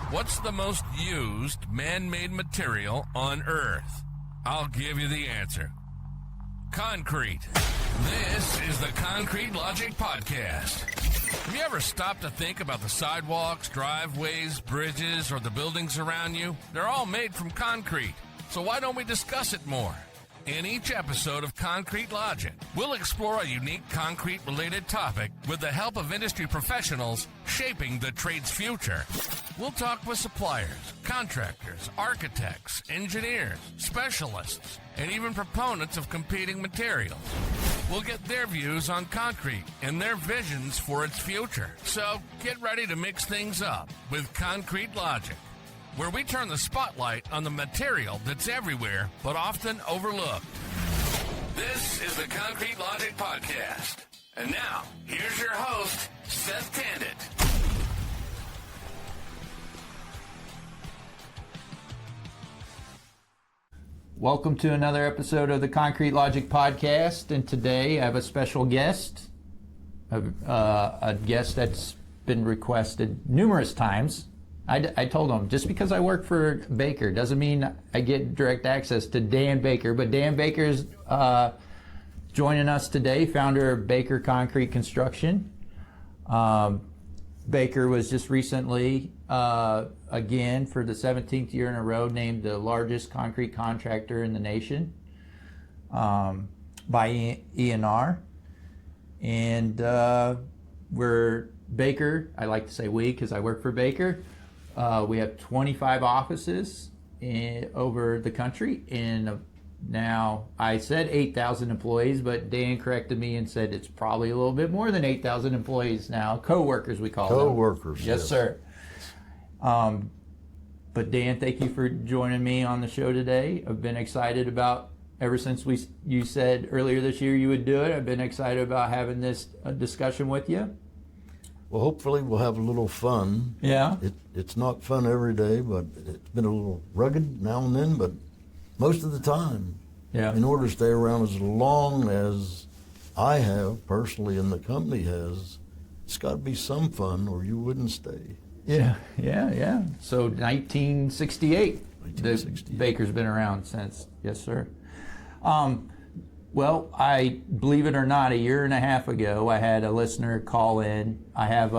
What's the most used man-made material on Earth? I'll give you the answer. Concrete. This is the Concrete Logic Podcast. Have you ever stopped to think about the sidewalks, driveways, bridges, or the buildings around you? They're all made from concrete. So why don't we discuss it more? In each episode of Concrete Logic, we'll explore a unique concrete-related topic with the help of industry professionals shaping the trade's future. We'll talk with suppliers, contractors, architects, engineers, specialists, and even proponents of competing materials. We'll get their views on concrete and their visions for its future. So get ready to mix things up with Concrete Logic, where we turn the spotlight on the material that's everywhere but often overlooked. This is the Concrete Logic Podcast. And now, here's your host, Seth Tandit. Welcome to another episode of the Concrete Logic Podcast, and today I have a special guest, a guest that's been requested numerous times. I told him, just because I work for Baker doesn't mean I get direct access to Dan Baker, but Dan Baker's joining us today, founder of Baker Concrete Construction. Baker was just recently, again, for the 17th year in a row, named the largest concrete contractor in the nation by ENR. And we're Baker, I like to say we because I work for Baker. We have 25 offices over the country, and now I said 8,000 employees, but Dan corrected me and said it's probably a little bit more than 8,000 employees now. Co-workers, we call them. Co-workers, yes, sir. But Dan, thank you for joining me on the show today. I've been excited about, ever since you said earlier this year you would do it, I've been excited about having this discussion with you. Well, hopefully we'll have a little fun. Yeah. It's not fun every day, but it's been a little rugged now and then, but most of the time, yeah. In order to stay around as long as I have personally and the company has, it's got to be some fun or you wouldn't stay. Yeah. So 1968. Baker's been around since. Yes, sir. Well, I believe it or not, a year and a half ago, I had a listener call in. I have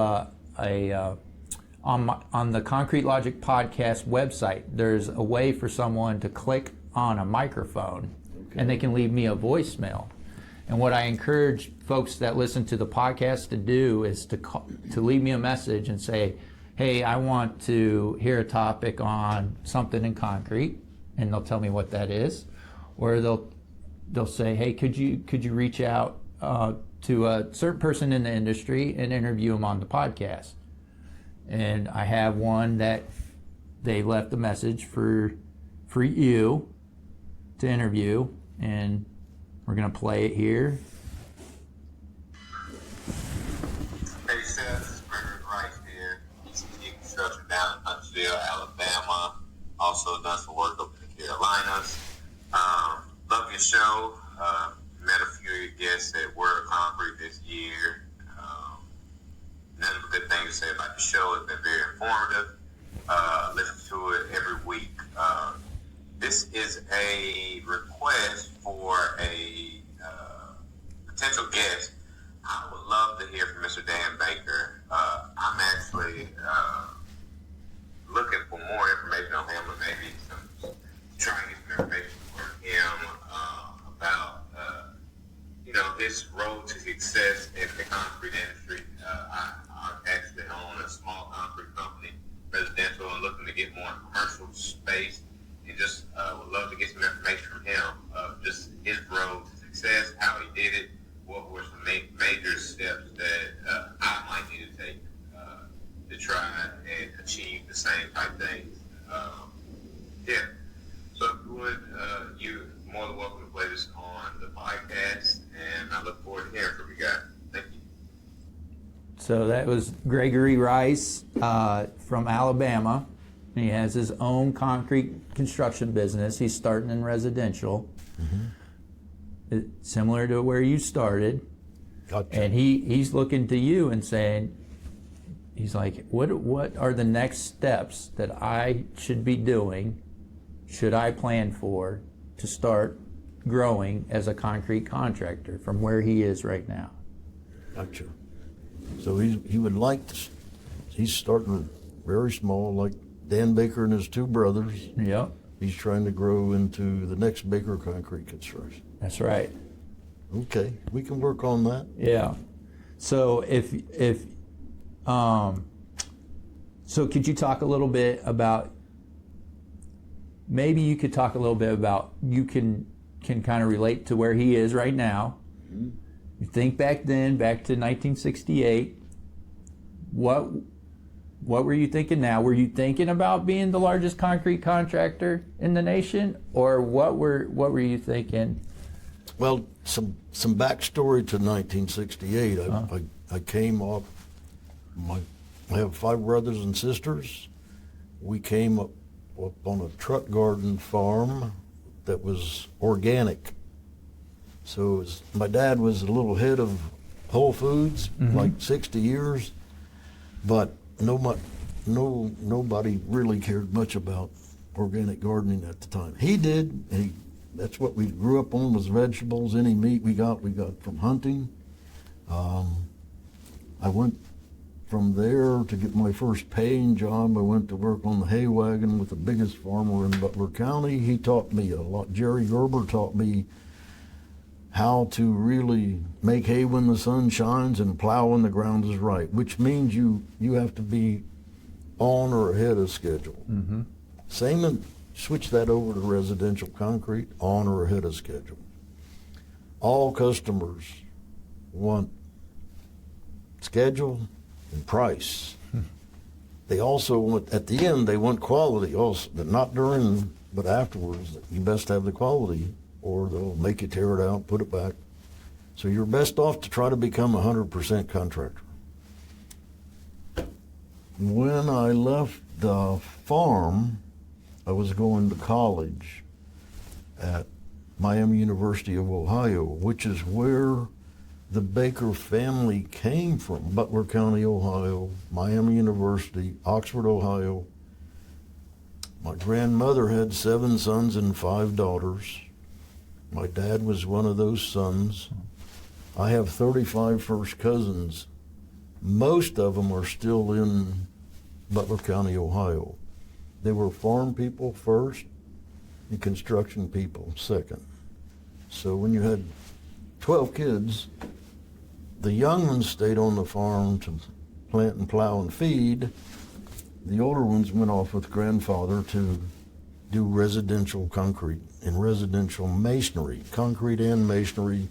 on the Concrete Logic Podcast website, there's a way for someone to click on a microphone, and they can leave me a voicemail. And what I encourage folks that listen to the podcast to do is to leave me a message and say, hey, I want to hear a topic on something in concrete, and they'll tell me what that is, or they'll say, hey, could you reach out to a certain person in the industry and interview them on the podcast? And I have one that they left a message for you to interview, and we're going to play it here. Hey Seth, this is Gregory Rice here, ECT Construction down in Huntsville, Alabama. Also done some work up in the Carolinas. Love your show. Met a few of your guests at World Concrete this year. None but good things to say about the show. It's been very informative. Listen to it every week. This is a request for a potential guest. I would love to hear from Mr. Dan Baker. I'm actually looking for more information on him, or maybe trying to get some information for him about his road to success in the concrete industry. I actually own a small concrete company, residential, and looking to get more commercial space, and just would love to get some information from him of just his road to success, how he did it, what were some major steps that I might need to take to try and achieve the same type things. So if you would, you're more than welcome to play this on the podcast, and I look forward to hearing from you guys. Thank you. So that was Gregory Rice from Alabama. He has his own concrete construction business. He's starting in residential. Mm-hmm. Similar to where you started. Gotcha. And he's looking to you and saying, he's like, what are the next steps that I should be doing, should I plan for, to start growing as a concrete contractor from where he is right now? Gotcha. So he would like to, he's starting very small, like Dan Baker and his two brothers. Yep. He's trying to grow into the next Baker Concrete Construction. That's right. Okay, we can work on that. Yeah. So so could you talk a little bit about, maybe you could talk a little bit about, you can kind of relate to where he is right now. Mm-hmm. You think back then, back to 1968, what were you thinking now? Were you thinking about being the largest concrete contractor in the nation, or what were you thinking? Well, some backstory to 1968. I came up. I have 5 brothers and sisters. We came up on a truck garden farm that was organic. So my dad was a little head of Whole Foods, mm-hmm. like 60 years, but nobody really cared much about organic gardening at the time. He did. That's what we grew up on, was vegetables. Any meat we got from hunting. I went from there to get my first paying job. I went to work on the hay wagon with the biggest farmer in Butler County. He taught me a lot. Jerry Gerber taught me how to really make hay when the sun shines and plow when the ground is right, which means you have to be on or ahead of schedule. Mm-hmm. Switch that over to residential concrete, on or ahead of schedule. All customers want schedule and price. They also want, at the end, they want quality also, but not during, but afterwards. You best have the quality, or they'll make you tear it out, put it back. So you're best off to try to become a 100% contractor. When I left the farm, I was going to college at Miami University of Ohio, which is where the Baker family came from. Butler County, Ohio, Miami University, Oxford, Ohio. My grandmother had 7 sons and 5 daughters. My dad was one of those sons. I have 35 first cousins. Most of them are still in Butler County, Ohio. They were farm people first and construction people second. So when you had 12 kids, the young ones stayed on the farm to plant and plow and feed. The older ones went off with grandfather to do residential concrete and residential masonry, concrete and masonry.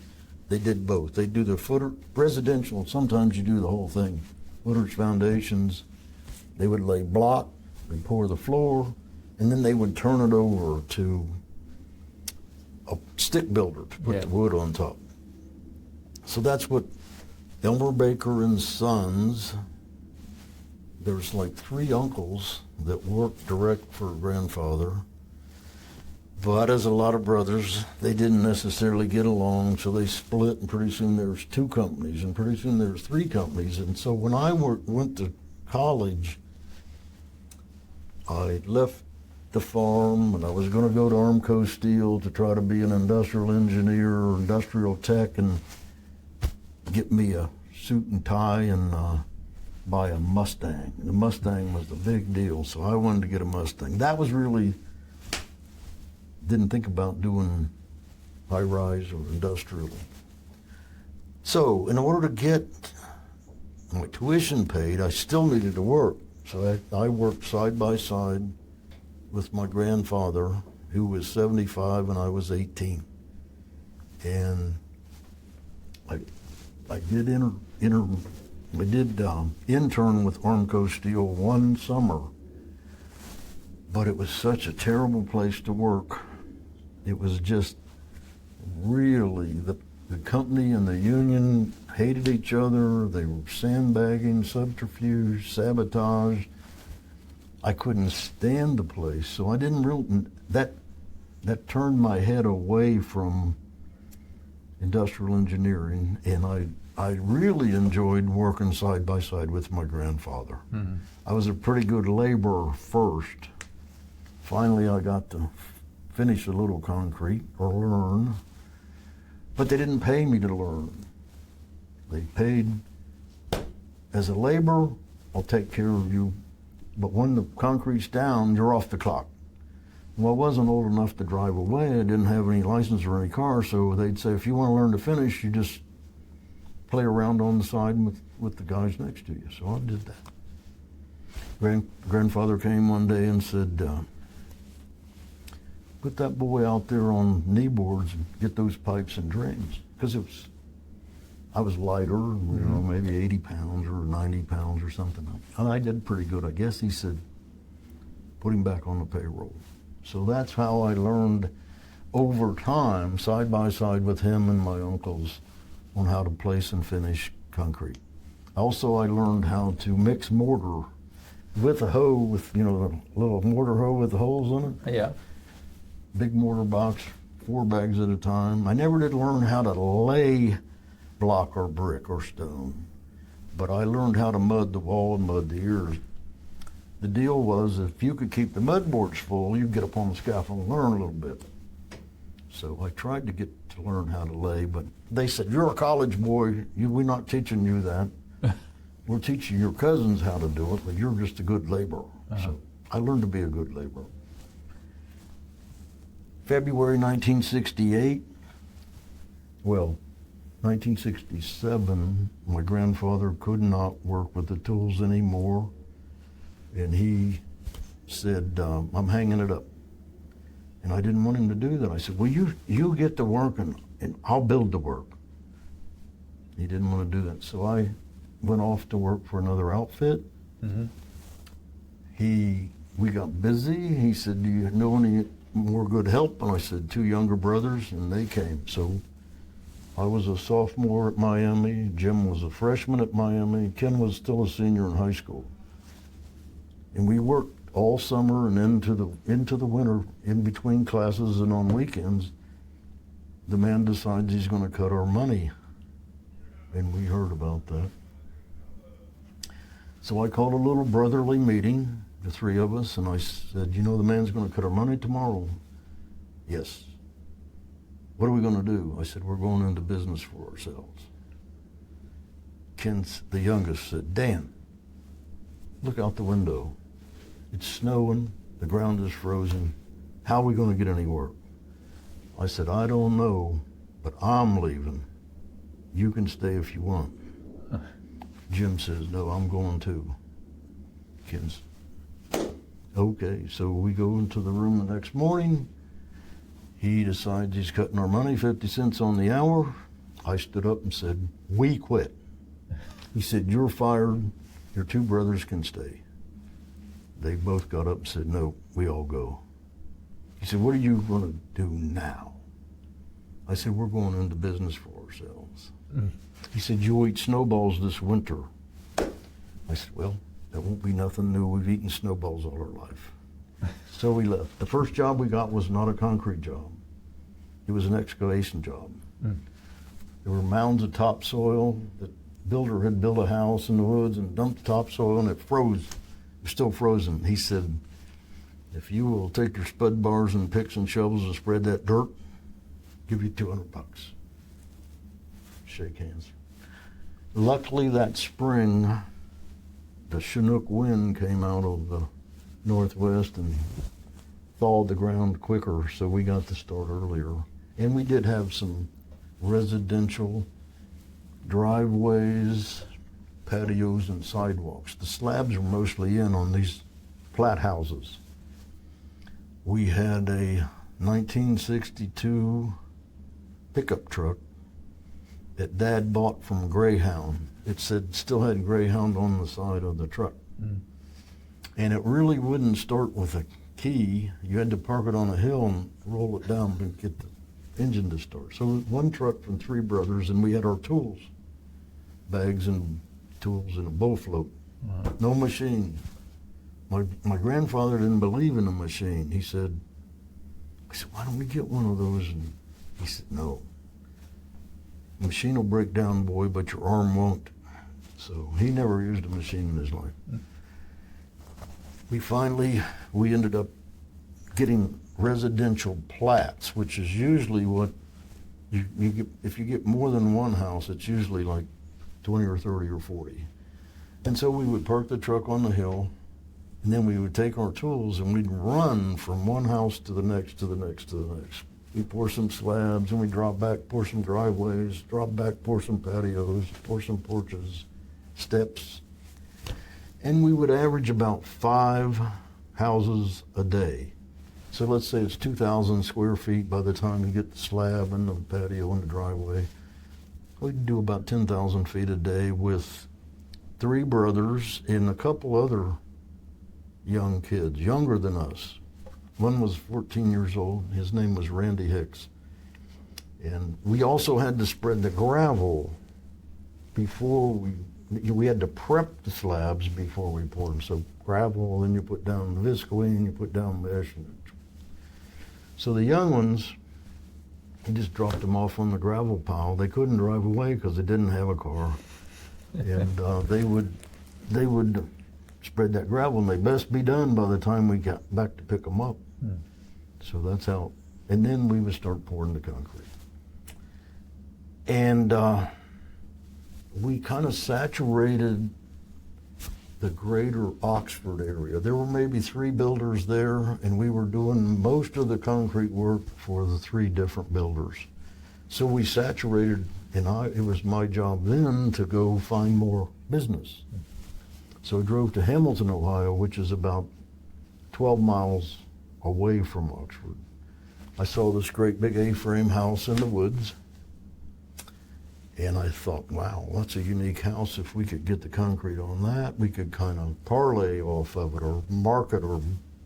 They did both. They do the footer, residential, sometimes you do the whole thing. Footers, foundations, they would lay block, they pour the floor, and then they would turn it over to a stick builder to put the wood on top. So that's what Elmer Baker and Sons, there's like 3 uncles that worked direct for grandfather. But as a lot of brothers, they didn't necessarily get along, so they split, and pretty soon there's 2 companies, and pretty soon there's 3 companies. And so when I went to college, I left the farm, and I was going to go to Armco Steel to try to be an industrial engineer or industrial tech and get me a suit and tie and buy a Mustang. The Mustang was the big deal, so I wanted to get a Mustang. That was really, didn't think about doing high-rise or industrial. So in order to get my tuition paid, I still needed to work. So I worked side by side with my grandfather, who was 75 and I was 18. And I did intern with Armco Steel one summer, but it was such a terrible place to work. It was just really, the company and the union hated each other. They were sandbagging, subterfuge, sabotage. I couldn't stand the place, so I didn't really, that turned my head away from industrial engineering, and I really enjoyed working side by side with my grandfather. Mm-hmm. I was a pretty good laborer first. Finally, I got to finish a little concrete or learn, but they didn't pay me to learn. They paid, as a laborer, I'll take care of you, but when the concrete's down, you're off the clock. Well, I wasn't old enough to drive away. I didn't have any license or any car, so they'd say, if you want to learn to finish, you just play around on the side with the guys next to you. So I did that. Grandfather came one day and said, put that boy out there on knee boards and get those pipes and drains. Because I was lighter, you know, maybe 80 pounds or 90 pounds or something. And I did pretty good, I guess. He said, put him back on the payroll. So that's how I learned over time, side by side with him and my uncles, on how to place and finish concrete. Also, I learned how to mix mortar with a hoe, with, you know, the little mortar hoe with the holes in it. Yeah. Big mortar box, 4 bags at a time. I never did learn how to lay block or brick or stone, but I learned how to mud the wall and mud the ears. The deal was, if you could keep the mud boards full, you'd get up on the scaffold and learn a little bit. So I tried to get to learn how to lay, but they said, you're a college boy, we're not teaching you that. We're teaching your cousins how to do it, but you're just a good laborer. So I learned to be a good laborer. February 1968, well, 1967, my grandfather could not work with the tools anymore, and he said, I'm hanging it up. And I didn't want him to do that. I said, well, you get to work and I'll build the work. He didn't want to do that. So I went off to work for another outfit. Mm-hmm. We got busy. He said, do you know any more good help? And I said, 2 younger brothers, and they came. So I was a sophomore at Miami. Jim was a freshman at Miami. Ken was still a senior in high school. And we worked all summer and into the winter, in between classes and on weekends. The man decides he's going to cut our money, and we heard about that. So I called a little brotherly meeting, the 3 of us, and I said, you know, the man's going to cut our money tomorrow. Yes. What are we going to do? I said, we're going into business for ourselves. Ken, the youngest, said, Dan, look out the window. It's snowing, the ground is frozen. How are we going to get any work? I said, I don't know, but I'm leaving. You can stay if you want. Jim says, no, I'm going too. Ken's, okay, so we go into the room the next morning. He decides he's cutting our money, 50 cents on the hour. I stood up and said, we quit. He said, you're fired. Your 2 brothers can stay. They both got up and said, no, we all go. He said, what are you going to do now? I said, we're going into business for ourselves. He said, you'll eat snowballs this winter. I said, well, that won't be nothing new. We've eaten snowballs all our life. So we left. The first job we got was not a concrete job. It was an excavation job. There were mounds of topsoil. The builder had built a house in the woods and dumped topsoil, and it froze. It was still frozen. He said, if you will take your spud bars and picks and shovels and spread that dirt, I'll give you $200. Shake hands. Luckily that spring, the Chinook wind came out of the northwest and thawed the ground quicker, so we got to start earlier. And we did have some residential driveways, patios, and sidewalks. The slabs were mostly in on these flat houses. We had a 1962 pickup truck that Dad bought from Greyhound. It said, still had Greyhound on the side of the truck. And it really wouldn't start with a key. You had to park it on a hill and roll it down and get the engine to start. So one truck from 3 brothers, and we had our tools, bags and tools and a bow float. Wow. No machine. My grandfather didn't believe in a machine. He said, I said, why don't we get one of those? And he said, no. machine will break down, boy, but your arm won't. So he never used a machine in his life. We ended up getting residential plats, which is usually what you get. If you get more than one house, it's usually like 20 or 30 or 40. And so we would park the truck on the hill, and then we would take our tools and we'd run from one house to the next, to the next, to the next. We'd pour some slabs, and we'd drop back, pour some driveways, drop back, pour some patios, pour some porches, steps. And we would average about 5 houses a day. So let's say it's 2,000 square feet by the time you get the slab and the patio and the driveway. We'd do about 10,000 feet a day with 3 brothers and a couple other young kids, younger than us. One was 14 years old. His name was Randy Hicks. And we also had to spread the gravel before we had to prep the slabs before we poured them. So gravel, then you put down viscoline, you put down mesh. So the young ones, he just dropped them off on the gravel pile. They couldn't drive away because they didn't have a car. And they would spread that gravel, and they best be done by the time we got back to pick them up. So that's how, and then we would start pouring the concrete. And we kind of saturated the greater Oxford area. There were maybe 3 builders there, and we were doing most of the concrete work for the 3 different builders. So we saturated, and it was my job then to go find more business. So I drove to Hamilton, Ohio, which is about 12 miles away from Oxford. I saw this great big A-frame house in the woods, and I thought, wow, that's a unique house. If we could get the concrete on that, we could kind of parlay off of it or market or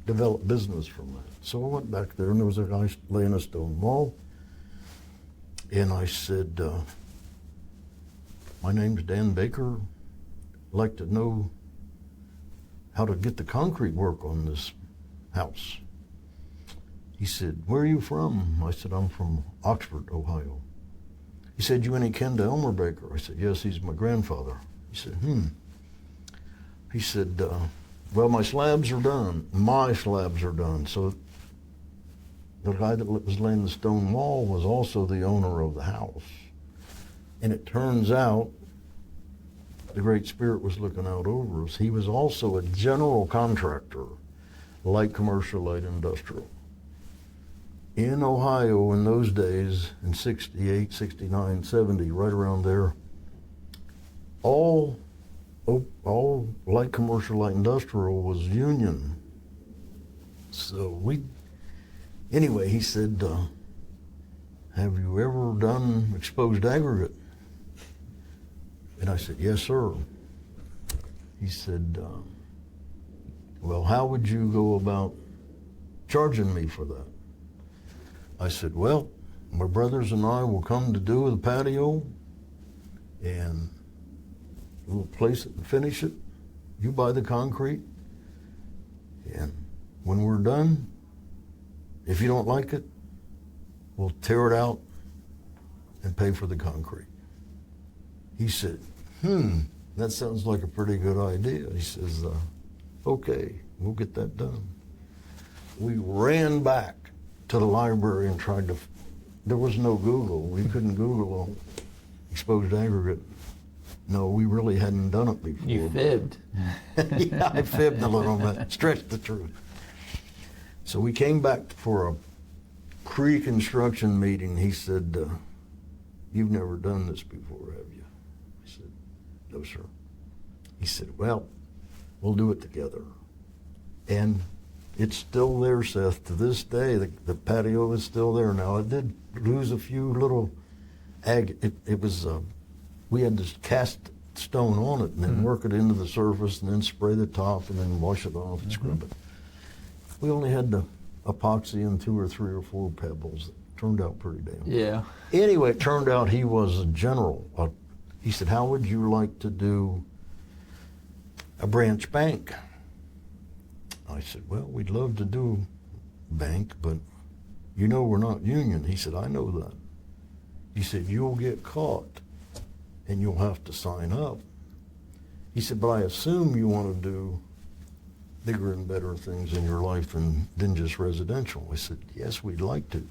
develop business from that. So I went back there, and there was a guy laying a stone wall, and I said, my name's Dan Baker. I'd like to know how to get the concrete work on this house. He said, where are you from? I said, I'm from Oxford, Ohio. He said, you any kin to Elmer Baker? I said, yes, he's my grandfather. He said, He said, well, my slabs are done. My slabs are done. So the guy that was laying the stone wall was also the owner of the house. And it turns out the Great Spirit was looking out over us. He was also a general contractor, light commercial, light industrial. In Ohio in those days, in 68, 69, 70, right around there, all light commercial, light industrial was union. So anyway, he said, have you ever done exposed aggregate? And I said, yes, sir. He said, well, how would you go about charging me for that? I said, well, my brothers and I will come to do the patio, and we'll place it and finish it. You buy the concrete, and when we're done, if you don't like it, we'll tear it out and pay for the concrete. He said, that sounds like a pretty good idea. He says, okay, we'll get that done. We ran back to the library and tried to, there was no Google. We couldn't Google exposed aggregate. No, we really hadn't done it before. You fibbed. Yeah, I fibbed a little bit, stretched the truth. So we came back for a pre-construction meeting. He said, you've never done this before, have you? I said, no, sir. He said, well, we'll do it together. And it's still there, Seth, to this day. The patio is still there now. It did lose a few little we had to cast stone on it and then work it into the surface and then spray the top and then wash it off and scrub it. We only had the epoxy and 2 or 3 or 4 pebbles. It turned out pretty damn good. Yeah. Anyway, it turned out he was a general. He said, how would you like to do a branch bank? I said, well, we'd love to do bank, but you know we're not union. He said, I know that. He said, you'll get caught and you'll have to sign up. He said, but I assume you want to do bigger and better things in your life than just residential. I said, yes, we'd like to.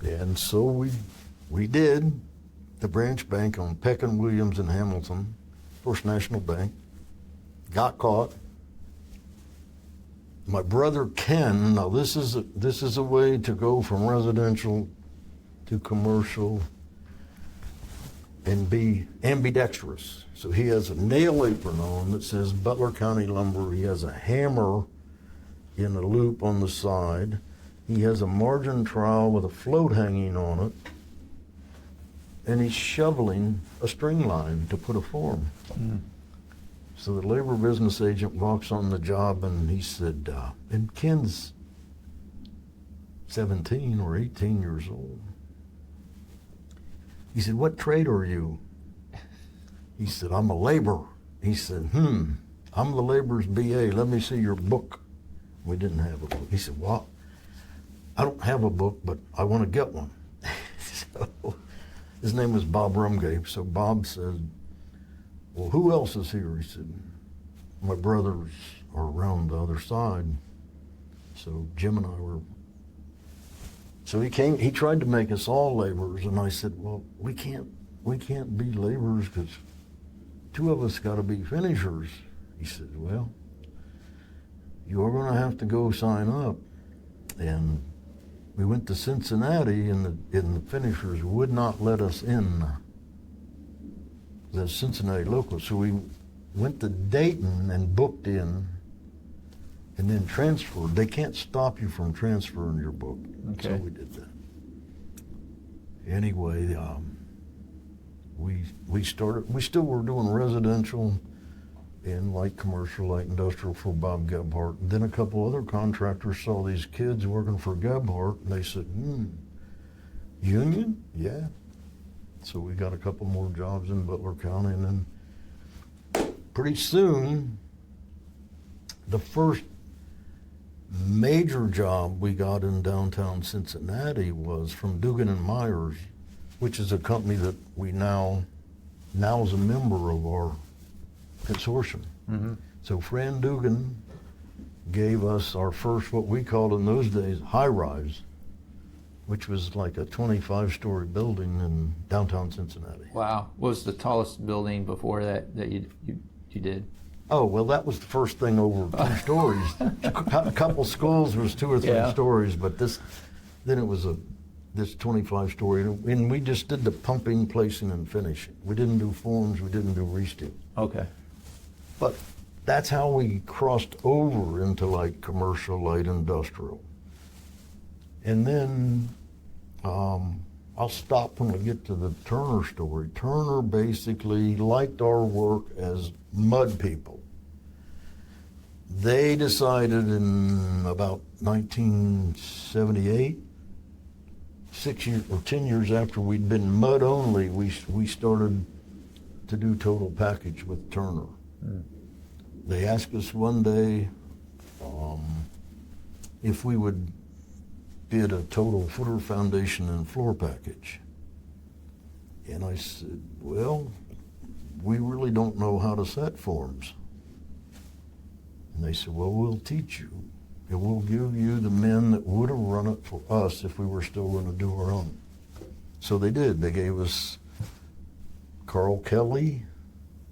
And so we did. The branch bank on Peck and Williams in Hamilton, First National Bank, got caught. My brother Ken, now this is a way to go from residential to commercial and be ambidextrous. So he has a nail apron on that says Butler County Lumber. He has a hammer in a loop on the side. He has a margin trowel with a float hanging on it. And he's shoveling a string line to put a form. Mm. So the labor business agent walks on the job and he said, and Ken's 17 or 18 years old. He said, what trade are you? He said, I'm a laborer. He said, I'm the laborer's BA. Let me see your book. We didn't have a book. He said, well, I don't have a book, but I want to get one. So his name was Bob Rumgate. So Bob said, well, who else is here? He said, my brothers are around the other side. So Jim and I were. So he tried to make us all laborers, and I said, well, we can't be laborers because two of us got to be finishers. He said, well, you're going to have to go sign up. And we went to Cincinnati, and the finishers would not let us in the Cincinnati local. So we went to Dayton and booked in and then transferred. They can't stop you from transferring your book. Okay. So we did that. Anyway, we still were doing residential and light commercial, light industrial for Bob Gebhardt. Then a couple other contractors saw these kids working for Gebhardt, and they said, union? Yeah. So we got a couple more jobs in Butler County, and then pretty soon, the first major job we got in downtown Cincinnati was from Dugan and Myers, which is a company that we now is a member of our consortium. Mm-hmm. So Fran Dugan gave us our first, what we called in those days, high-rise, which was like a 25-story building in downtown Cincinnati. Wow. What was the tallest building before that you did? Oh, well, that was the first thing over 2 stories. A couple schools was 2 or 3 stories, but then it was this 25-story, and we just did the pumping, placing, and finishing. We didn't do forms, we didn't do resteel. Okay. But that's how we crossed over into like commercial, light industrial. And then I'll stop when we get to the Turner story. Turner basically liked our work as mud people. They decided in about 1978, 6 years or 10 years after we'd been mud only, we started to do total package with Turner. Mm. They asked us one day if we would bid a total footer, foundation, and floor package. And I said, well, we really don't know how to set forms. And they said, well, we'll teach you. And we'll give you the men that would have run it for us if we were still going to do our own. So they did. They gave us Carl Kelly,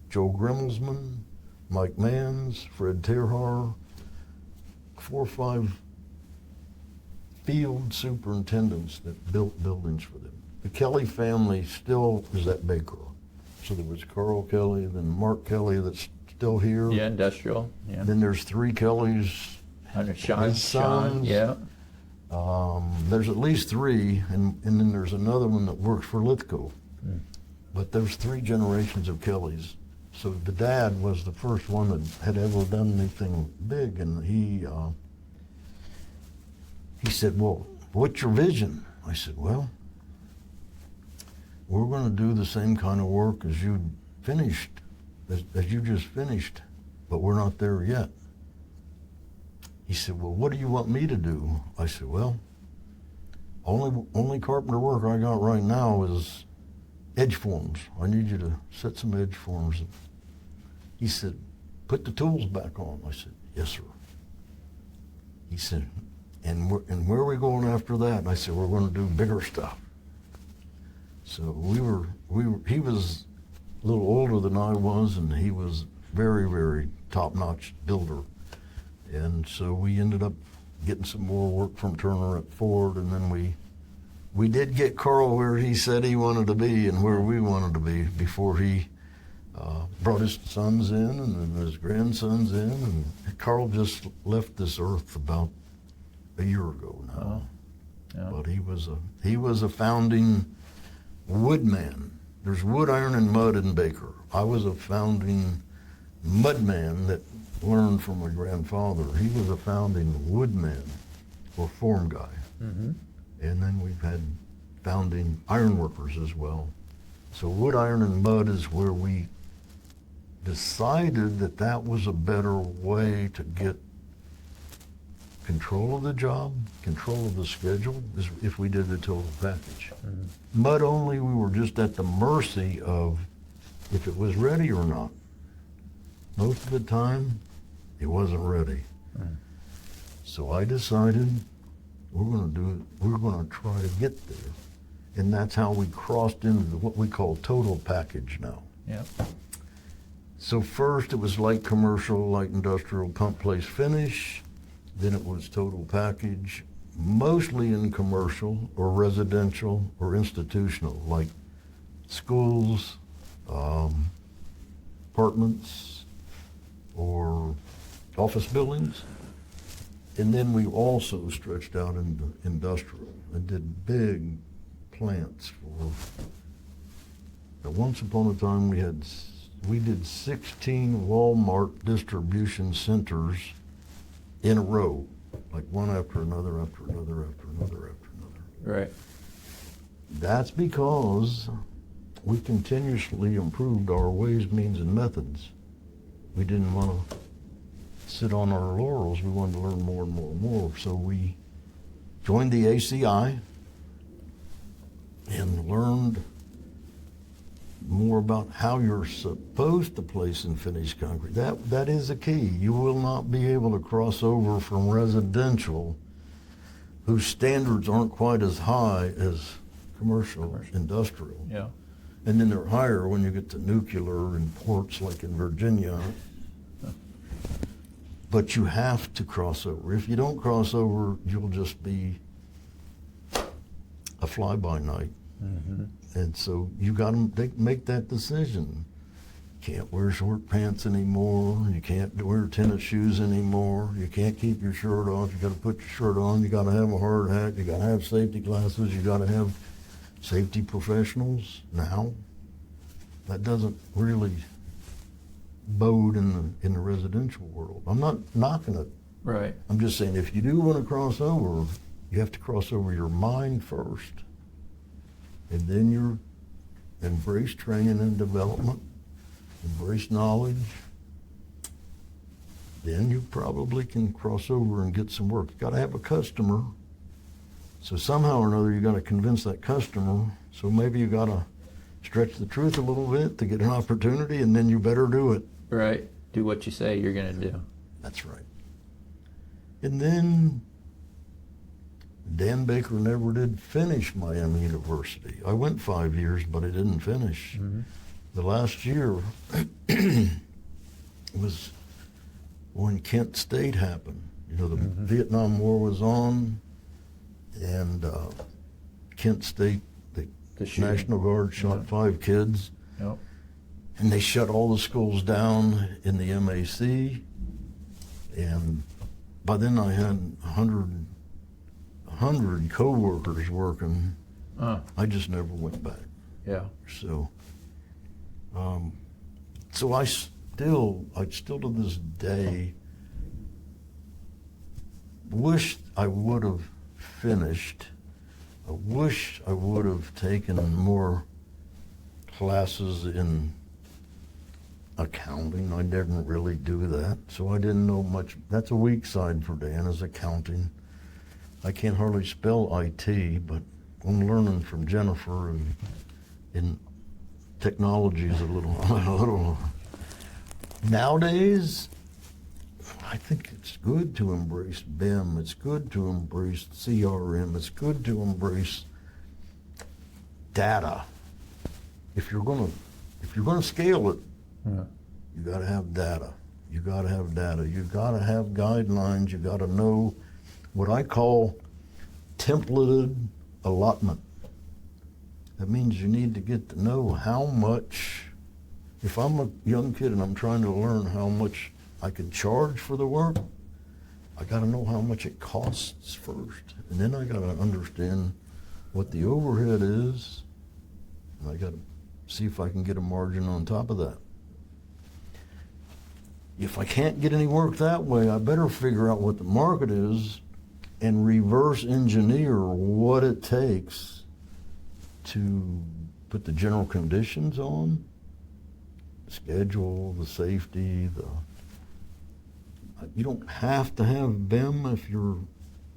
Joe Grimmelsman, Mike Manns, Fred Terhar, 4 or 5 field superintendents that built buildings for them. The Kelly family still is at Baker. So there was Carl Kelly, then Mark Kelly that's still here. Yeah, industrial. Yeah. Then there's 3 Kellys. Sean, yeah. There's at least 3, and then there's another one that works for Lithgow. Mm. But there's 3 generations of Kellys. So the dad was the first one that had ever done anything big, and he said, well, what's your vision? I said, well, we're going to do the same kind of work as you finished, as you just finished, but we're not there yet. He said, well, what do you want me to do? I said, well, only carpenter work I got right now is edge forms. I need you to set some edge forms. He said, put the tools back on. I said, yes, sir. He said, and where are we going after that? And I said, we're going to do bigger stuff. So he was a little older than I was, and he was very, very top-notch builder. And so we ended up getting some more work from Turner at Ford, and then we did get Carl where he said he wanted to be and where we wanted to be before he brought his sons in and then his grandsons in. And Carl just left this earth about a year ago now. Yeah. But he was a founding woodman. There's wood, iron, and mud in Baker. I was a founding mudman that learned from my grandfather. He was a founding woodman or form guy. Mm-hmm. And then we've had founding ironworkers as well. So wood, iron, and mud is where we decided that that was a better way to get control of the job, control of the schedule, is if we did the total package. Mm-hmm. Mud only, we were just at the mercy of if it was ready or not. Most of the time, it wasn't ready. Mm. So I decided we're going to do it. We're going to try to get there. And that's how we crossed into what we call total package now. Yeah. So first it was light commercial, light industrial, pump, place, finish. Then it was total package, mostly in commercial or residential or institutional, like schools, apartments, or office buildings. And then we also stretched out into industrial and did big plants for, once upon a time we did 16 Walmart distribution centers in a row, like one after another, after another, after another, after another. Right. That's because we continuously improved our ways, means, and methods. We didn't want to sit on our laurels. We wanted to learn more and more and more. So we joined the ACI and learned more about how you're supposed to place and finish concrete. That is a key. You will not be able to cross over from residential, whose standards aren't quite as high as commercial. Industrial. Yeah. And then they're higher when you get to nuclear and ports like in Virginia. But you have to cross over. If you don't cross over, you'll just be a fly-by-night. Mm-hmm. And so you got to make that decision. You can't wear short pants anymore. You can't wear tennis shoes anymore. You can't keep your shirt off. You got to put your shirt on. You got to have a hard hat. You got to have safety glasses. You got to have safety professionals. Now, that doesn't really bode in the residential world. I'm not knocking it. Right. I'm just saying if you do want to cross over, you have to cross over your mind first. And then you embrace training and development, embrace knowledge. Then you probably can cross over and get some work. You got to have a customer. So somehow or another, you got to convince that customer. So maybe you got to stretch the truth a little bit to get an opportunity, and then you better do it. Right. Do what you say you're going to do. That's right. And then Dan Baker never did finish Miami University. I went 5 years, but I didn't finish. Mm-hmm. The last year was when Kent State happened. You know, the mm-hmm. Vietnam War was on, and Kent State, the National Guard shot 5 kids. Yep. And they shut all the schools down in the MAC. And by then I had 100 co-workers working. I just never went back. Yeah. So, so I still to this day wish I would have finished. I wish I would have taken more classes in accounting. I didn't really do that, so I didn't know much. That's a weak side for Dan, is accounting. I can't hardly spell IT, but I'm learning from Jennifer, and technology is a little. Nowadays, I think it's good to embrace BIM. It's good to embrace CRM. It's good to embrace data. If you're gonna scale it, you got to have data. You got to have data. You got to have guidelines. You got to know what I call templated allotment. That means you need to get to know how much. If I'm a young kid and I'm trying to learn how much I can charge for the work, I got to know how much it costs first, and then I got to understand what the overhead is, and I got to see if I can get a margin on top of that. If I can't get any work that way, I better figure out what the market is and reverse engineer what it takes to put the general conditions on, the schedule, the safety, you don't have to have BIM if you're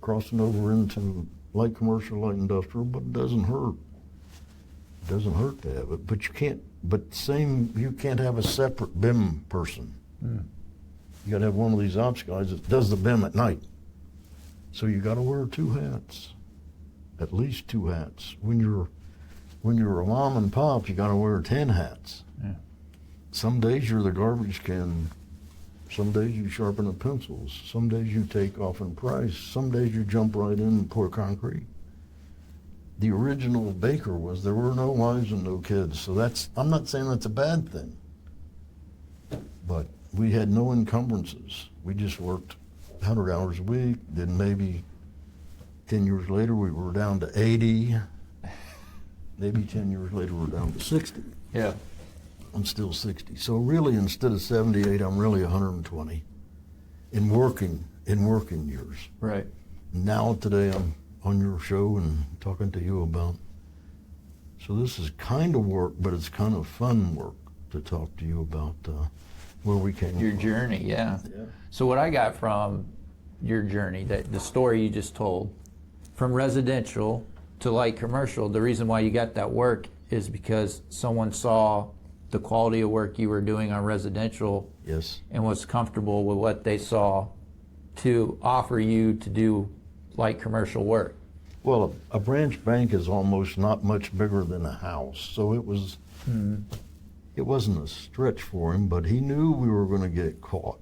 crossing over into light commercial, light industrial, but it doesn't hurt. It doesn't hurt to have it, but you can't have a separate BIM person. You got to have one of these ops guys that does the BIM at night. So you got to wear 2 hats, at least 2 hats. When you're a mom and pop, you got to wear 10 hats. Yeah. Some days you're the garbage can. Some days you sharpen the pencils. Some days you take off in price. Some days you jump right in and pour concrete. The original baker was there were no wives and no kids. So I'm not saying that's a bad thing, but we had no encumbrances. We just worked 100 hours a week. Then maybe 10 years later we were down to 80. Maybe 10 years later we're down to 60. Yeah. I'm still 60. So really, instead of 78, I'm really 120 in working years. Right. Now today I'm on your show and talking to you about. So this is kind of work, but it's kind of fun work to talk to you about where we came Your from. journey, yeah. So what I got from your journey, the story you just told, from residential to light commercial, the reason why you got that work is because someone saw the quality of work you were doing on residential, yes, and was comfortable with what they saw to offer you to do light commercial work. Well, a branch bank is almost not much bigger than a house, so it was. It wasn't a stretch for him, but he knew we were going to get caught.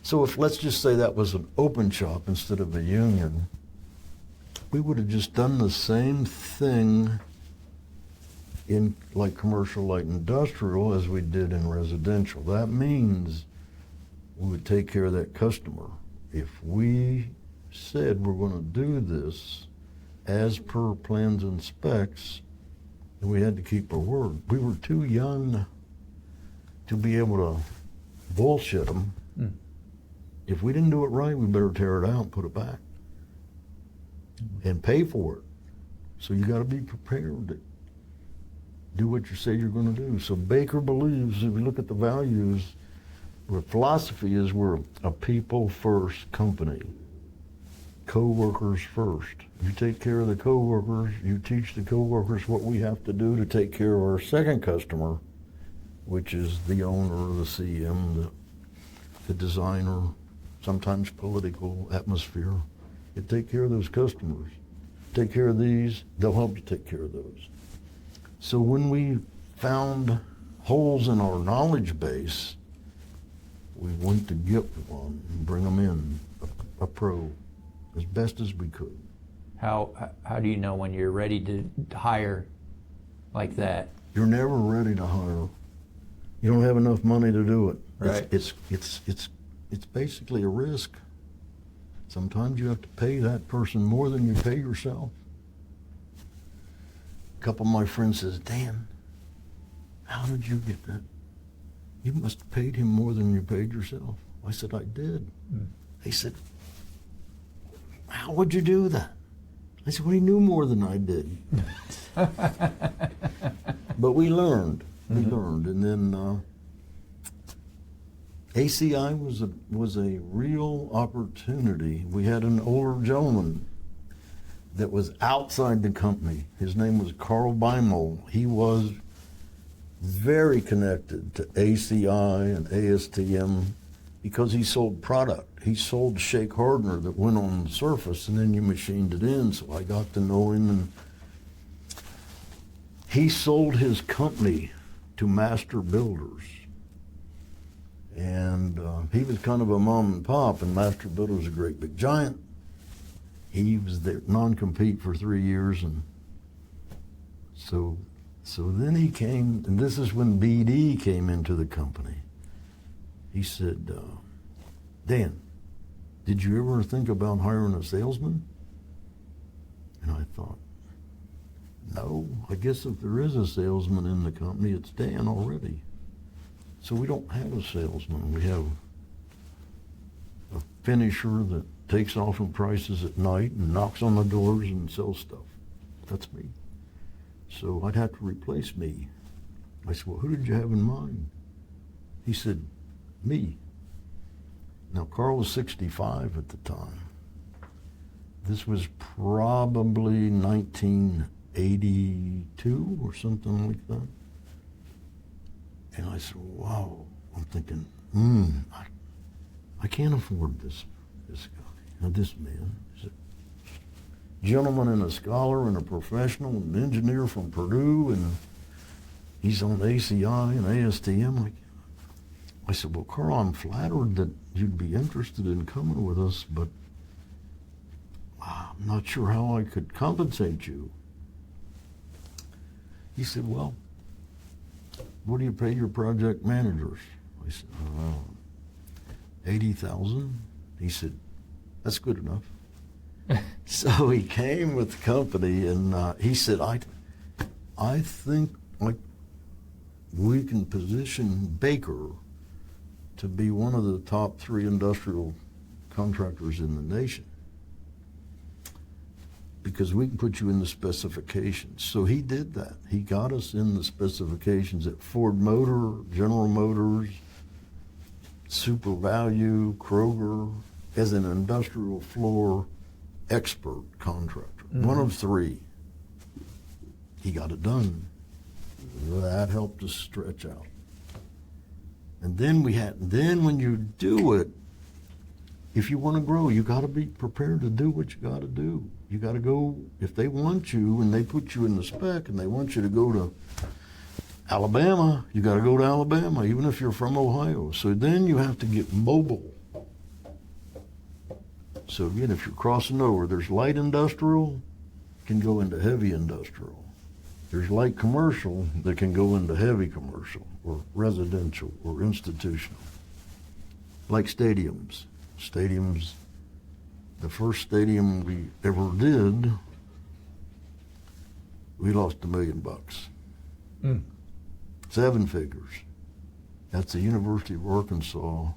So let's just say that was an open shop instead of a union, we would have just done the same thing in light commercial, light industrial as we did in residential. That means we would take care of that customer. If we said we're going to do this as per plans and specs, then we had to keep our word. We were too young to be able to bullshit them. If we didn't do it right, we better tear it out and put it back and pay for it. So you got to be prepared to do what you say you're going to do. So Baker believes, if you look at the values, our philosophy is we're a people-first company. Co-workers first. You take care of the co-workers, you teach the co-workers what we have to do to take care of our second customer, which is the owner, the CM, the designer, sometimes political atmosphere. You take care of those customers. Take care of these, they'll help you take care of those. So when we found holes in our knowledge base, we went to get one and bring them in, a pro, as best as we could. How do you know when you're ready to hire like that? You're never ready to hire. You don't have enough money to do it. Right. It's basically a risk. Sometimes you have to pay that person more than you pay yourself. A couple of my friends says, Dan, how did you get that? You must have paid him more than you paid yourself. I said, I did. They said, how would you do that? I said, well, he knew more than I did. But we learned. We learned. And then ACI was a real opportunity. We had an older gentleman that was outside the company. His name was Carl Beimel. He was very connected to ACI and ASTM because he sold product. He sold shake hardener that went on the surface and then you machined it in, so I got to know him. And he sold his company to master builders. And he was kind of a mom and pop, and Master Builder was a great big giant. He was there non-compete for 3 years, and so then he came, and this is when BD came into the company. He said, Dan, did you ever think about hiring a salesman? And I thought, no, I guess if there is a salesman in the company, it's Dan already. So we don't have a salesman. We have a finisher that takes off in prices at night and knocks on the doors and sells stuff. That's me. So I'd have to replace me. I said, well, who did you have in mind? He said, me. Now, Carl was 65 at the time. This was probably 1982 or something like that. And I said, wow, I'm thinking, I can't afford this guy, this man. He's a gentleman and a scholar and a professional and an engineer from Purdue, and he's on ACI and ASTM. I said, well, Carl, I'm flattered that you'd be interested in coming with us, but I'm not sure how I could compensate you. He said, well, what do you pay your project managers? I said, $80,000. He said, that's good enough. So he came with the company, and he said, I think we can position Baker to be one of the top 3 industrial contractors in the nation, because we can put you in the specifications. So he did that. He got us in the specifications at Ford Motor, General Motors, Super Value, Kroger, as an industrial floor expert contractor. One of 3. He got it done. That helped us stretch out. And then when you do it, if you want to grow, you got to be prepared to do what you got to do. You got to go, if they want you and they put you in the spec and they want you to go to Alabama, you got to go to Alabama, even if you're from Ohio. So then you have to get mobile. So again, if you're crossing over, there's light industrial, can go into heavy industrial. There's light commercial that can go into heavy commercial or residential or institutional. Like stadiums. Stadiums, the first stadium we ever did, we lost $1 million. 7 figures. That's the University of Arkansas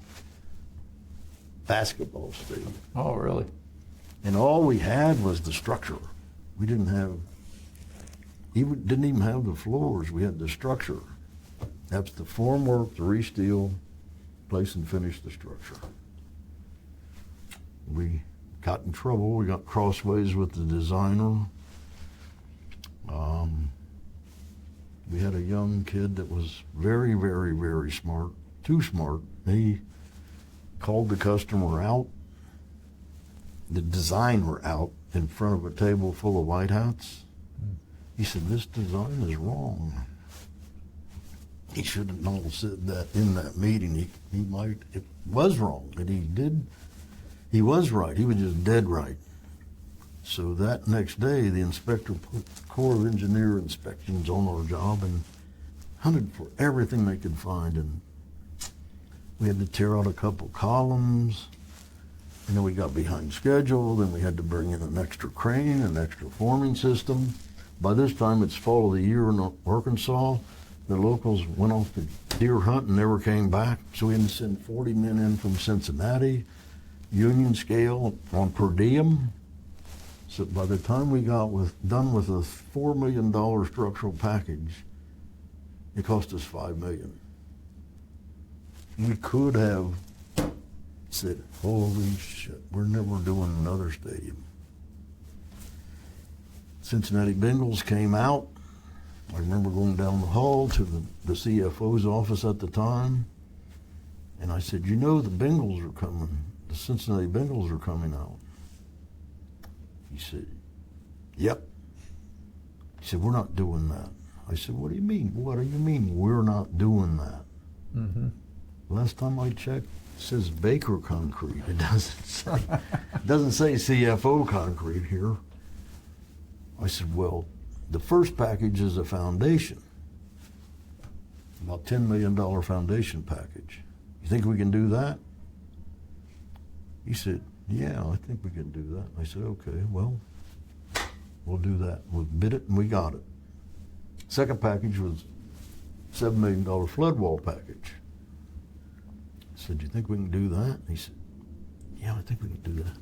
basketball stadium. Oh, really? And all we had was the structure. We didn't even have the floors. We had the structure. That's the formwork, the re-steel, place and finish the structure. We got in trouble. We got crossways with the designer. We had a young kid that was very, very, very smart, too smart. He called the customer out, the designer out, in front of a table full of white hats. He said, this design is wrong. He should have not said that in that meeting. It was wrong, and he was right. He was just dead right. So that next day, the inspector put the Corps of Engineer inspections on our job and hunted for everything they could find. And we had to tear out a couple columns, and then we got behind schedule. Then we had to bring in an extra crane, an extra forming system. By this time, it's fall of the year in Arkansas. The locals went off to deer hunt and never came back. So we had to send 40 men in from Cincinnati, union scale on per diem. So by the time we got done with a $4 million structural package, it cost us $5 million. we could have said, holy shit, we're never doing another stadium. Cincinnati Bengals came out. I remember going down the hall to the CFO's office at the time, and I said, you know, the Bengals are coming. The Cincinnati Bengals are coming out. He said, yep. He said, we're not doing that. I said, what do you mean? What do you mean we're not doing that? Mm-hmm. Last time I checked, it says Baker Concrete. It doesn't say CFO Concrete here. I said, well, the first package is a foundation, about $10 million foundation package. You think we can do that? He said, yeah, I think we can do that. I said, okay, well, we'll do that. We bid it and we got it. Second package was $7 million flood wall package. I said, do you think we can do that? He said, yeah, I think we can do that.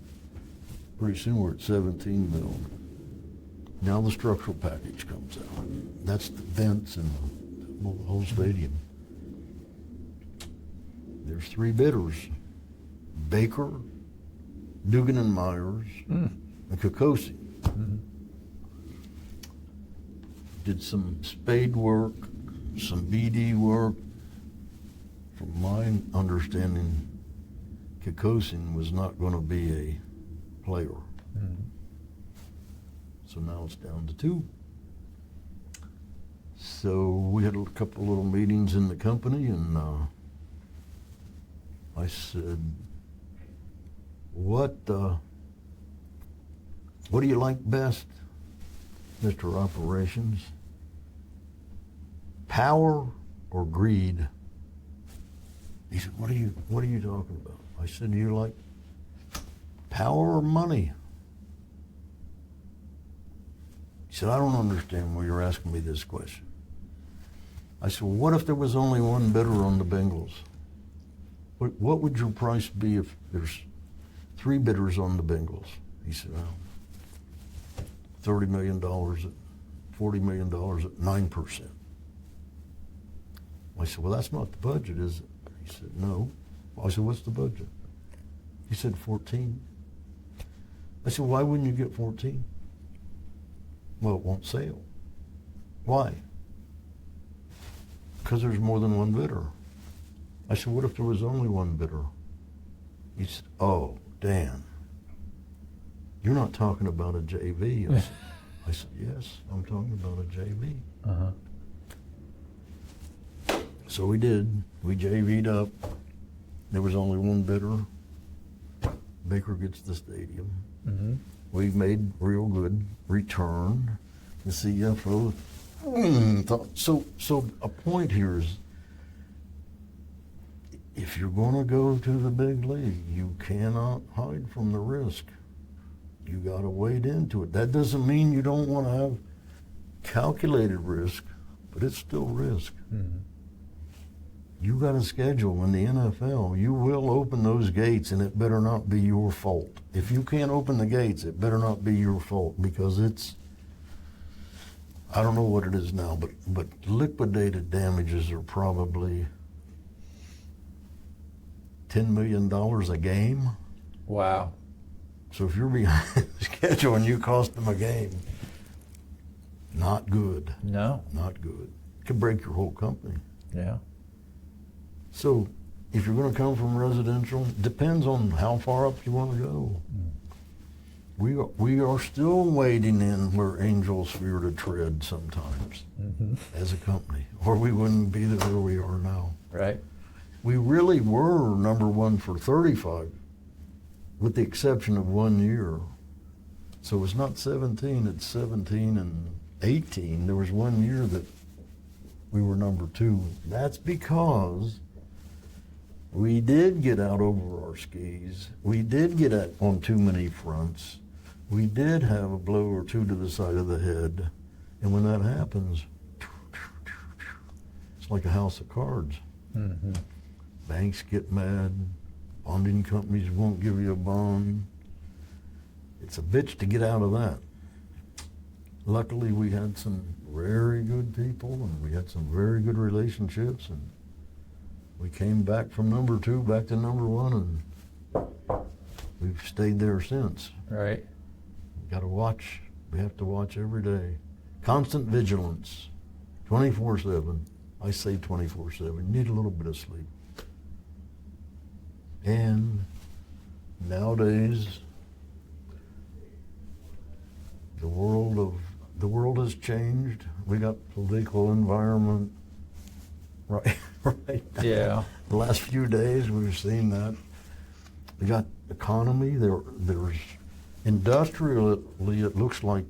Pretty soon we're at 17 mil. Now the structural package comes out. That's the vents and the whole stadium. There's 3 bidders: Baker, Dugan and Myers, and Kokosi. Mm-hmm. Did some spade work, some BD work. From my understanding, Kokosi was not going to be a player. Mm-hmm. So now it's down to 2. So we had a couple little meetings in the company, and I said, what do you like best, Mr. Operations? Power or greed? He said, what are you talking about? I said, do you like power or money? He said, I don't understand why you're asking me this question. I said, well, what if there was only one bidder on the Bengals? What would your price be if there's 3 bidders on the Bengals? He said, well, $30 million at $40 million at 9%. I said, well, that's not the budget, is it? He said, no. I said, what's the budget? He said, 14. I said, why wouldn't you get 14? Well, it won't sell. Why? Because there's more than one bidder. I said, what if there was only one bidder? He said, oh, Dan, you're not talking about a JV. I said, yes, I'm talking about a JV. Uh-huh. So we did. We JV'd up. There was only one bidder. Baker gets the stadium. Mm-hmm. We made real good return. The CFO thought, so a point here is, if you're going to go to the big league, you cannot hide from the risk. You got to wade into it. That doesn't mean you don't want to have calculated risk, but it's still risk. Mm-hmm. You got a schedule in the NFL. You will open those gates, and it better not be your fault. If you can't open the gates, it better not be your fault, because it's, I don't know what it is now, but liquidated damages are probably $10 million a game. Wow. So if you're behind the schedule and you cost them a game, not good. No. Not good. It can break your whole company. Yeah. So if you're going to come from residential, depends on how far up you want to go. We are still wading in where angels fear to tread sometimes as a company, or we wouldn't be there where we are now. Right. We really were number 1 for 35, with the exception of 1 year. So it's not 17, it's 17 and 18. There was 1 year that we were number 2. That's because we did get out over our skis. We did get on too many fronts. We did have a blow or 2 to the side of the head. And when that happens, it's like a house of cards. Mm-hmm. Banks get mad. Bonding companies won't give you a bond. It's a bitch to get out of that. Luckily, we had some very good people, and we had some very good relationships, and We came back from number 2 back to number 1, and we've stayed there since. Right. We got to watch. We have to watch every day. Constant vigilance, 24/7. I say 24/7. You need a little bit of sleep. And nowadays, the world has changed. We got political environment right now. Yeah. The last few days we've seen that. We got economy. There's industrially, it looks like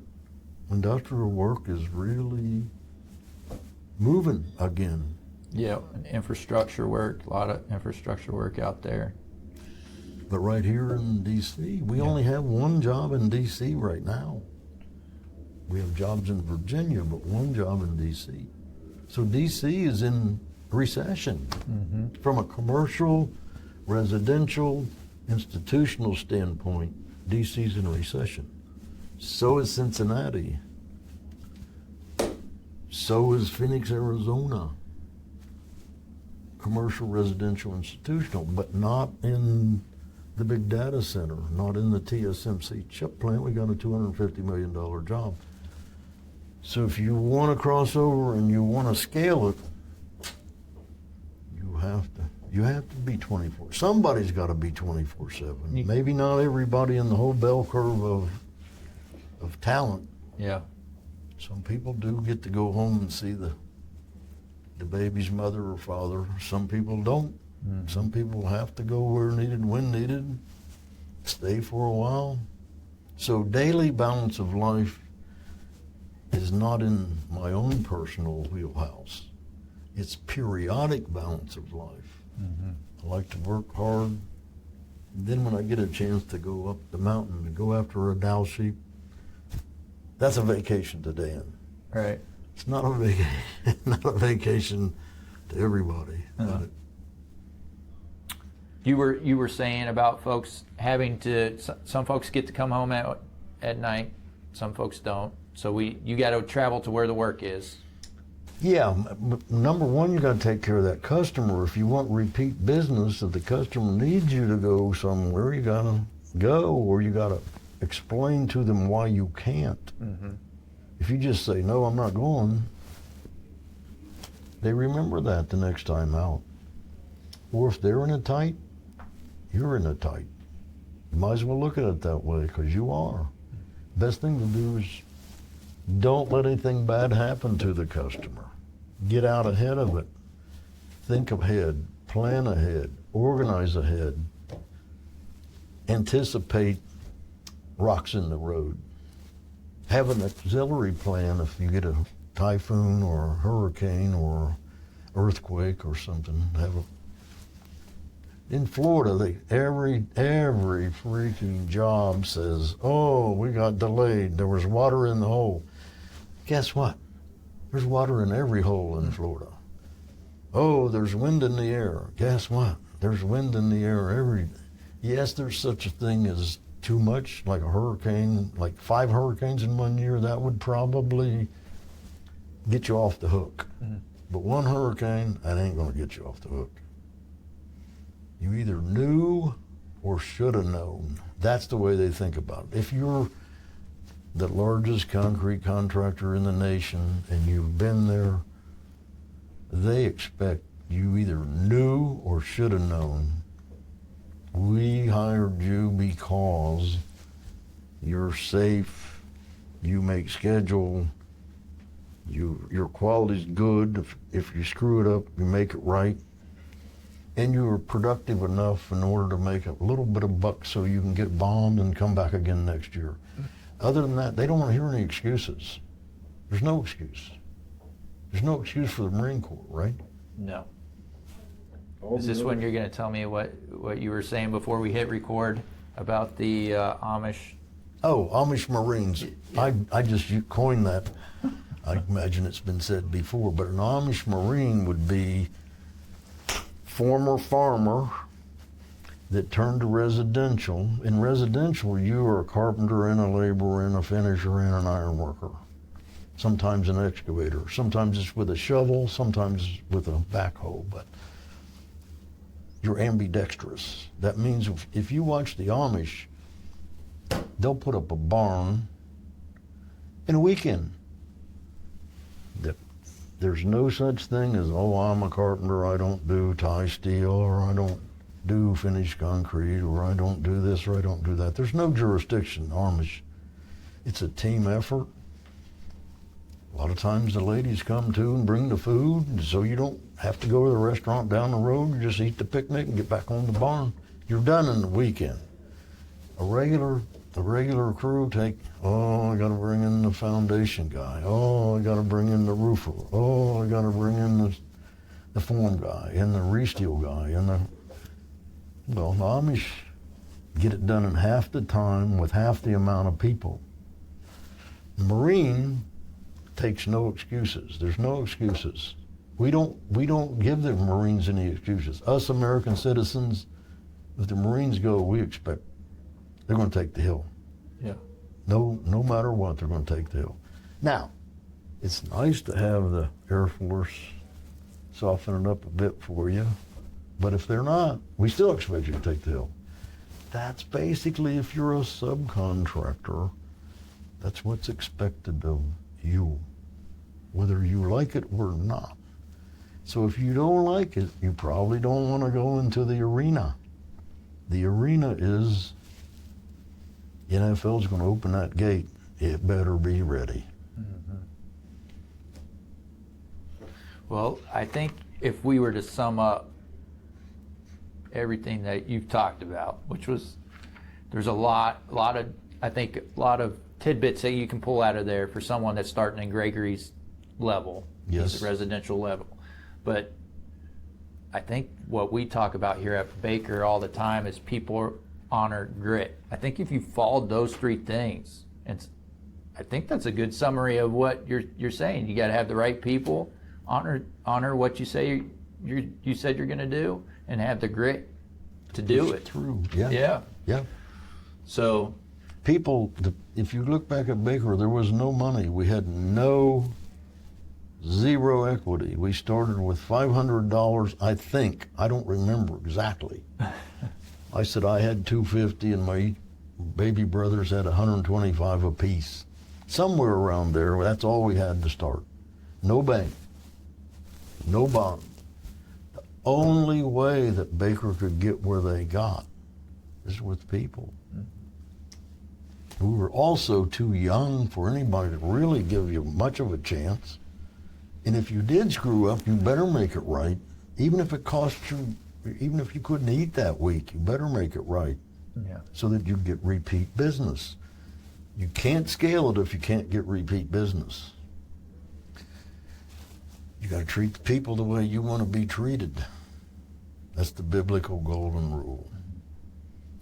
industrial work is really moving again. Yeah, and infrastructure work, a lot of infrastructure work out there. But right here in D.C., we only have one job in D.C. right now. We have jobs in Virginia, but one job in D.C. So D.C. is in recession. Mm-hmm. From a commercial, residential, institutional standpoint, D.C.'s in recession. So is Cincinnati. So is Phoenix, Arizona. Commercial, residential, institutional, but not in the big data center, not in the TSMC chip plant. We got a $250 million job. So if you want to cross over and you want to scale it, you have to be 24. Somebody's got to be 24/7. Maybe not everybody in the whole bell curve of talent. Yeah. Some people do get to go home and see the baby's mother or father. Some people don't. Mm-hmm. Some people have to go where needed, when needed, stay for a while. So daily balance of life is not in my own personal wheelhouse. It's periodic balance of life. Mm-hmm. I like to work hard. And then when I get a chance to go up the mountain and go after a Dow sheep, that's a vacation to Dan. Right. It's not a not a vacation to everybody. Uh-huh. You were saying about folks having to. Some folks get to come home at night. Some folks don't. So you got to travel to where the work is. Yeah, number one, you got to take care of that customer. If you want repeat business, if the customer needs you to go somewhere, you got to go, or you got to explain to them why you can't. Mm-hmm. If you just say, no, I'm not going, they remember that the next time out. Or if they're in a tight, you're in a tight. You might as well look at it that way, because you are. Best thing to do is don't let anything bad happen to the customer. Get out ahead of it. Think ahead, plan ahead, organize ahead. Anticipate rocks in the road. Have an auxiliary plan if you get a typhoon or a hurricane or earthquake or something. In Florida, every freaking job says, oh, we got delayed. There was water in the hole. Guess what? There's water in every hole in Florida. Oh, there's wind in the air. Guess what? There's wind in the air Yes, there's such a thing as too much, like a hurricane, like 5 hurricanes in 1 year. That would probably get you off the hook. Mm-hmm. But 1 hurricane, that ain't going to get you off the hook. You either knew or should have known. That's the way they think about it. If you're the largest concrete contractor in the nation and you've been there, they expect you either knew or should have known. We hired you because you're safe, you make schedule, your quality's good. If you screw it up, you make it right. And you were productive enough in order to make a little bit of buck so you can get bombed and come back again next year. Other than that, they don't want to hear any excuses. There's no excuse. There's no excuse for the Marine Corps, right? No. Is this when you're going to tell me what you were saying before we hit record about the Amish? Oh, Amish Marines. Yeah. I just coined that. I imagine it's been said before, but an Amish Marine would be former farmer that turned to residential. In residential, you are a carpenter and a laborer and a finisher and an iron worker. Sometimes an excavator. Sometimes it's with a shovel, sometimes with a backhoe. But you're ambidextrous. That means if you watch the Amish, they'll put up a barn in a weekend. There's no such thing as, oh, I'm a carpenter, I don't do tie steel, or I don't do finished concrete, or I don't do this, or I don't do that. There's no jurisdiction, Amish. It's a team effort. A lot of times the ladies come too and bring the food, so you don't have to go to the restaurant down the road. You just eat the picnic and get back on the barn. You're done in the weekend. A regular crew take, oh, I got to bring in the foundation guy. Oh, I got to bring in the roofer. Oh, I got to bring in the form guy and the re-steel guy and the Amish get it done in half the time with half the amount of people. Marine takes no excuses. There's no excuses. We don't give the Marines any excuses. Us American citizens, if the Marines go, we expect they're going to take the hill. Yeah. No matter what, they're going to take the hill. Now, it's nice to have the Air Force soften it up a bit for you, but if they're not, we still expect you to take the hill. That's basically, if you're a subcontractor, that's what's expected of you, whether you like it or not. So if you don't like it, you probably don't want to go into the arena. The arena is, NFL's going to open that gate. It better be ready. Mm-hmm. Well, I think if we were to sum up everything that you've talked about, which was, there's a lot of tidbits that you can pull out of there for someone that's starting in Gregory's level, yes, the residential level. But I think what we talk about here at Baker all the time is people honor grit. I think if you followed those three things, and I think that's a good summary of what you're saying. You got to have the right people, honor what you say you said you're going to do, and have the grit to do it. True. Yeah. So, people, if you look back at Baker, there was no money. We had zero equity. We started with $500, I think. I don't remember exactly. I said I had $250 and my baby brothers had $125 apiece. Somewhere around there, that's all we had to start. No bank, no bond. The only way that Baker could get where they got is with people. We were also too young for anybody to really give you much of a chance. And if you did screw up, you better make it right. Even if it cost you, even if you couldn't eat that week, you better make it right. Yeah. So that you get repeat business. You can't scale it if you can't get repeat business. You got to treat the people the way you want to be treated. That's the biblical golden rule.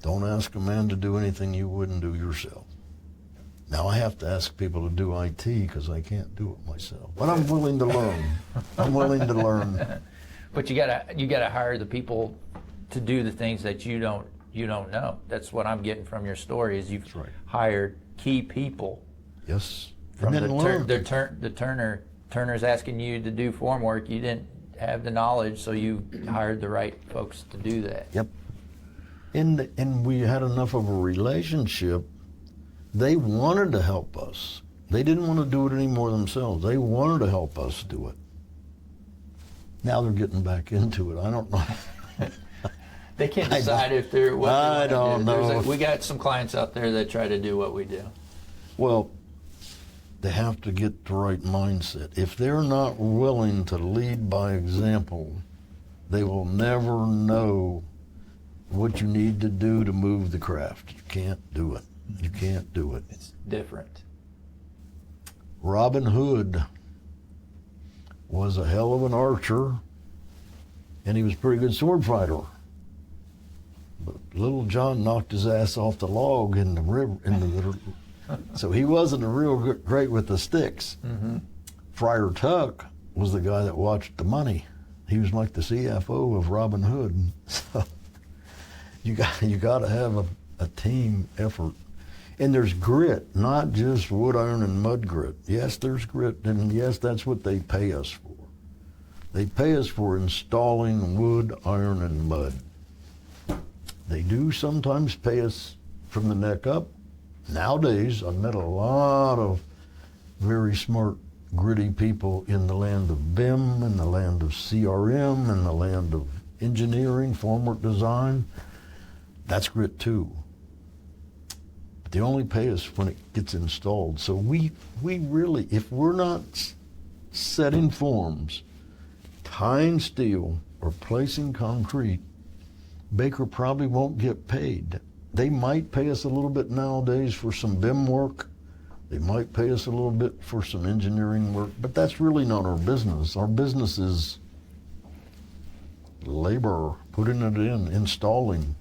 Don't ask a man to do anything you wouldn't do yourself. Now I have to ask people to do IT because I can't do it myself. But I'm willing to learn. I'm willing to learn. But you gotta hire the people to do the things that you don't know. That's what I'm getting from your story. Is you've hired key people. Yes. From the Turner's asking you to do form work. You didn't have the knowledge, so you hired the right folks to do that. Yep. And we had enough of a relationship. They wanted to help us. They didn't want to do it anymore themselves. They wanted to help us do it. Now they're getting back into it. I don't know. They can't decide if they're what I don't know. We got some clients out there that try to do what we do. Well, they have to get the right mindset. If they're not willing to lead by example, they will never know what you need to do to move the craft. You can't do it. You can't do it. It's different. Robin Hood was a hell of an archer, and he was a pretty good sword fighter. But Little John knocked his ass off the log in the river, so he wasn't a real great with the sticks. Mm-hmm. Friar Tuck was the guy that watched the money. He was like the CFO of Robin Hood. So you got to have a team effort. And there's grit, not just wood, iron, and mud grit. Yes, there's grit, and yes, that's what they pay us for. They pay us for installing wood, iron, and mud. They do sometimes pay us from the neck up. Nowadays, I've met a lot of very smart, gritty people in the land of BIM, in the land of CRM, in the land of engineering, formwork design. That's grit too. But they only pay us when it gets installed. So we really, if we're not setting forms, tying steel, or placing concrete, Baker probably won't get paid. They might pay us a little bit nowadays for some BIM work. They might pay us a little bit for some engineering work, but that's really not our business. Our business is labor, putting it in, installing,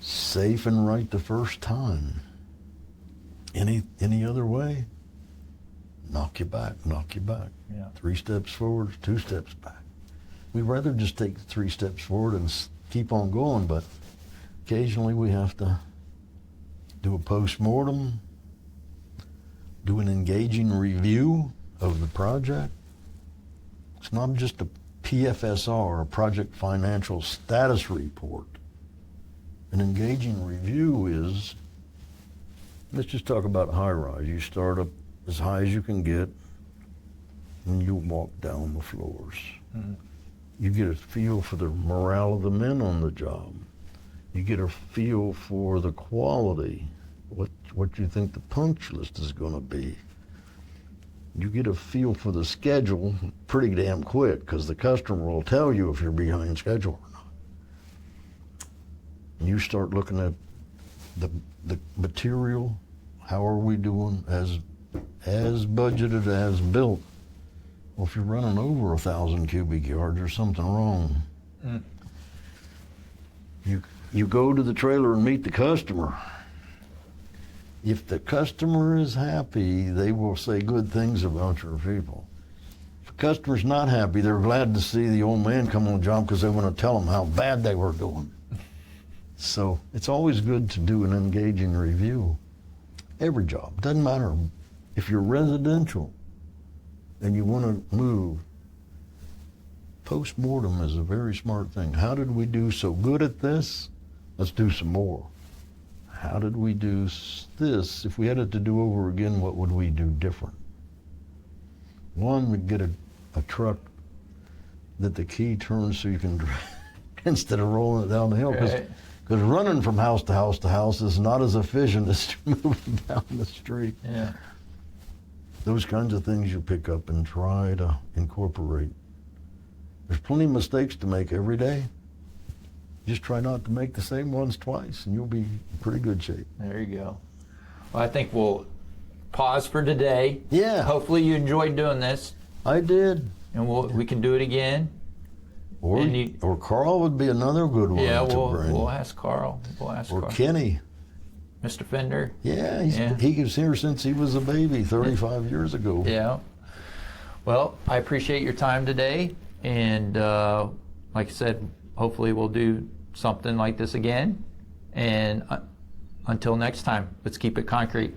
safe and right the first time. Any other way, knock you back. Yeah. 3 steps forward, 2 steps back. We'd rather just take 3 steps forward and keep on going, but occasionally we have to do a post-mortem, do an engaging review of the project. It's not just a PFSR, a project financial status report. An engaging review is, let's just talk about high-rise. You start up as high as you can get, and you walk down the floors. You get a feel for the morale of the men on the job. You get a feel for the quality, what you think the punch list is going to be. You get a feel for the schedule pretty damn quick, because the customer will tell you if you're behind schedule or not. And you start looking at the material. How are we doing as budgeted, as built? Well, if you're running over 1,000 cubic yards, there's something wrong. You go to the trailer and meet the customer. If the customer is happy, they will say good things about your people. If the customer's not happy, they're glad to see the old man come on the job because they want to tell them how bad they were doing. So it's always good to do an engaging review. Every job, doesn't matter. If you're residential and you want to move, post-mortem is a very smart thing. How did we do so good at this? Let's do some more. How did we do this? If we had it to do over again, what would we do different? One, we'd get a truck that the key turns so you can drive instead of rolling it down the hill. Because running from house to house to house is not as efficient as moving down the street. Yeah. Those kinds of things you pick up and try to incorporate. There's plenty of mistakes to make every day. Just try not to make the same ones twice, and you'll be in pretty good shape. There you go. Well, I think we'll pause for today. Yeah. Hopefully you enjoyed doing this. I did. And we can do it again. Or Carl would be another good one to bring. We'll ask Carl. Or Kenny. Mr. Fender. Yeah, he was here since he was a baby 35 years ago. Yeah. Well, I appreciate your time today. And like I said, hopefully we'll do something like this again. And until next time, let's keep it concrete.